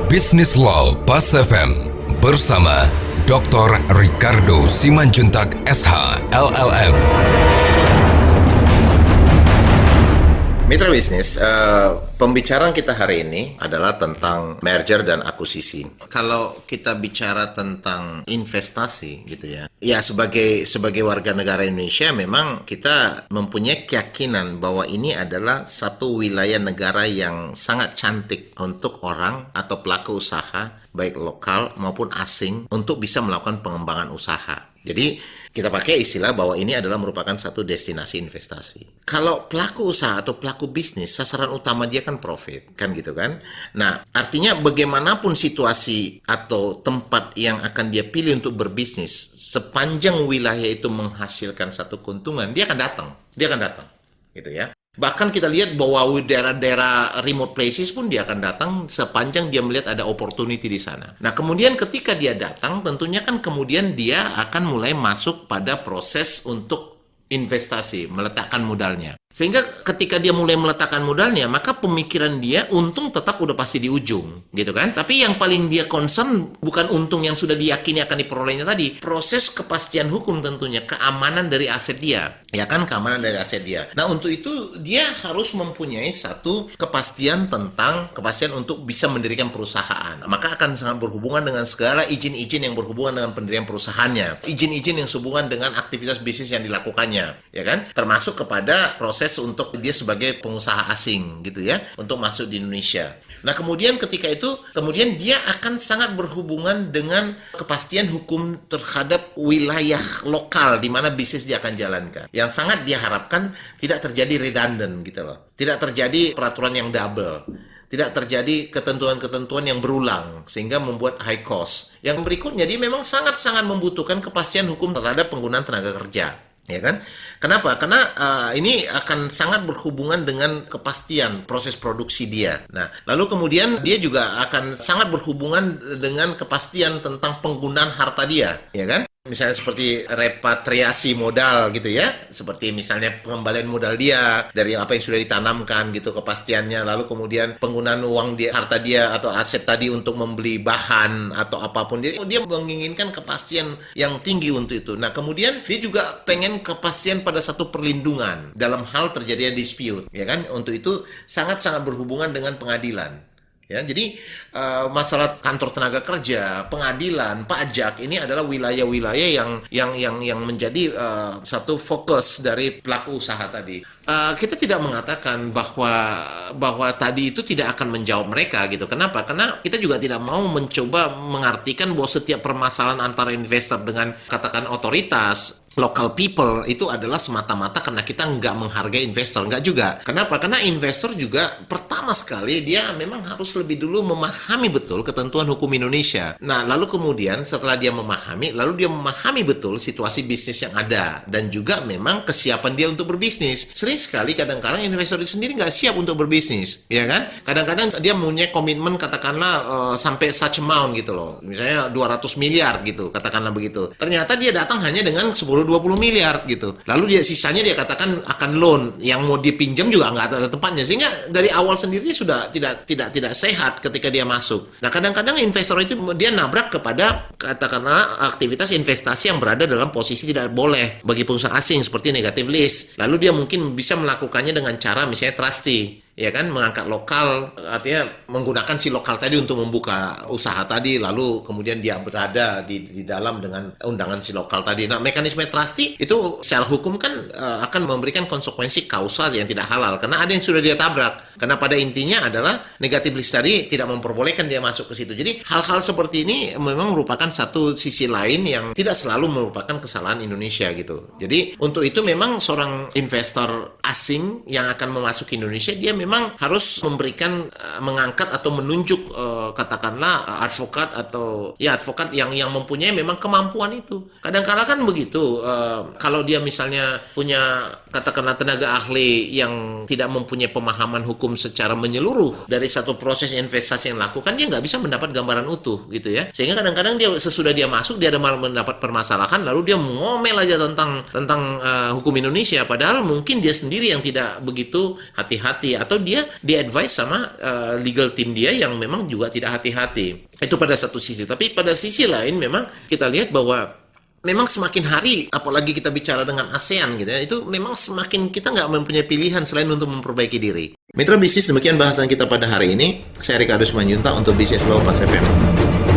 Business Law Pas FM bersama Dr. Ricardo Simanjuntak SH LLM. Mitra bisnis, pembicaraan kita hari ini adalah tentang merger dan akuisisi. Kalau kita bicara tentang investasi gitu ya sebagai warga negara Indonesia memang kita mempunyai keyakinan bahwa ini adalah satu wilayah negara yang sangat cantik untuk orang atau pelaku usaha baik lokal maupun asing untuk bisa melakukan pengembangan usaha. Jadi kita pakai istilah bahwa ini adalah merupakan satu destinasi investasi. Kalau pelaku usaha atau pelaku bisnis, sasaran utama dia kan profit, kan gitu kan. Nah, artinya bagaimanapun situasi atau tempat yang akan dia pilih untuk berbisnis, sepanjang wilayah itu menghasilkan satu keuntungan, dia akan datang, gitu ya. Bahkan kita lihat bahwa daerah-daerah remote places pun dia akan datang sepanjang dia melihat ada opportunity di sana. Nah, kemudian ketika dia datang, tentunya kan kemudian dia akan mulai masuk pada proses untuk investasi, meletakkan modalnya. Sehingga ketika dia mulai meletakkan modalnya, maka pemikiran dia untung tetap udah pasti di ujung, gitu kan? Tapi yang paling dia concern bukan untung yang sudah diyakini akan diperolehnya tadi, proses kepastian hukum tentunya, keamanan dari aset dia, ya kan? Keamanan dari aset dia. Nah, untuk itu dia harus mempunyai satu kepastian untuk bisa mendirikan perusahaan. Maka akan sangat berhubungan dengan segala izin-izin yang berhubungan dengan pendirian perusahaannya, izin-izin yang sehubungan dengan aktivitas bisnis yang dilakukannya, ya kan? Termasuk kepada proses untuk dia sebagai pengusaha asing gitu ya, untuk masuk di Indonesia. Nah, kemudian ketika itu, kemudian dia akan sangat berhubungan dengan kepastian hukum terhadap wilayah lokal di mana bisnis dia akan jalankan. Yang sangat dia harapkan tidak terjadi redundant gitu loh. Tidak terjadi peraturan yang double. Tidak terjadi ketentuan-ketentuan yang berulang sehingga membuat high cost. Yang berikutnya, dia memang sangat-sangat membutuhkan kepastian hukum terhadap penggunaan tenaga kerja. Ya kan? Kenapa? Karena ini akan sangat berhubungan dengan kepastian proses produksi dia. Nah, lalu kemudian dia juga akan sangat berhubungan dengan kepastian tentang penggunaan harta dia, ya kan? Misalnya seperti repatriasi modal gitu ya, seperti misalnya pengembalian modal dia dari apa yang sudah ditanamkan gitu, kepastiannya, lalu kemudian penggunaan uang dia, harta dia atau aset tadi untuk membeli bahan atau apapun, dia menginginkan kepastian yang tinggi untuk itu. Nah, kemudian dia juga pengen kepastian pada satu perlindungan dalam hal terjadinya dispute, ya kan? Untuk itu sangat-sangat berhubungan dengan pengadilan. Ya, jadi masalah kantor tenaga kerja, pengadilan, pajak ini adalah wilayah-wilayah yang menjadi satu fokus dari pelaku usaha tadi. Kita tidak mengatakan bahwa tadi itu tidak akan menjawab mereka gitu. Kenapa? Karena kita juga tidak mau mencoba mengartikan bahwa setiap permasalahan antara investor dengan katakan otoritas, local people itu adalah semata-mata karena kita nggak menghargai investor. Nggak juga. Kenapa? Karena investor juga pertama sekali dia memang harus lebih dulu memahami betul ketentuan hukum Indonesia. Nah, lalu kemudian setelah dia memahami betul situasi bisnis yang ada dan juga memang kesiapan dia untuk berbisnis. Sering sekali kadang-kadang investor itu sendiri nggak siap untuk berbisnis, ya kan? Kadang-kadang dia punya komitmen katakanlah sampai such amount gitu loh. Misalnya 200 miliar gitu, katakanlah begitu. Ternyata dia datang hanya dengan 10-20 miliar gitu. Lalu sisanya dia katakan akan loan yang mau dipinjam juga nggak ada tempatnya, sehingga dari awal sendiri sudah tidak sehat ketika dia masuk. Nah, kadang-kadang investor itu dia nabrak kepada katakanlah aktivitas investasi yang berada dalam posisi tidak boleh bagi perusahaan asing seperti negative list. Lalu dia mungkin bisa melakukannya dengan cara misalnya trustee, ya kan, mengangkat lokal, artinya menggunakan si lokal tadi untuk membuka usaha tadi, lalu kemudian dia berada di dalam dengan undangan si lokal tadi. Nah, mekanisme trustee itu secara hukum kan akan memberikan konsekuensi kausal yang tidak halal karena ada yang sudah dia tabrak. Karena pada intinya adalah negative list tadi tidak memperbolehkan dia masuk ke situ. Jadi hal-hal seperti ini memang merupakan satu sisi lain yang tidak selalu merupakan kesalahan Indonesia gitu. Jadi untuk itu memang seorang investor asing yang akan memasuki Indonesia, dia memang harus memberikan mengangkat atau menunjuk katakanlah advokat yang mempunyai memang kemampuan itu. Kadang-kala kan begitu, kalau dia misalnya punya katakanlah tenaga ahli yang tidak mempunyai pemahaman hukum secara menyeluruh dari satu proses investasi yang dilakukan, dia nggak bisa mendapat gambaran utuh gitu ya. Sehingga kadang-kadang dia sesudah dia masuk, dia ada malah mendapat permasalahan, lalu dia ngomel aja tentang hukum Indonesia, padahal mungkin dia sendiri yang tidak begitu hati-hati atau atau dia di-advise sama legal team dia yang memang juga tidak hati-hati. Itu pada satu sisi. Tapi pada sisi lain memang kita lihat bahwa memang semakin hari, apalagi kita bicara dengan ASEAN gitu ya, itu memang semakin kita nggak mempunyai pilihan selain untuk memperbaiki diri. Mitra bisnis, demikian bahasan kita pada hari ini. Saya Ricardo Simanjuntak untuk Bisnis Law Pas FM.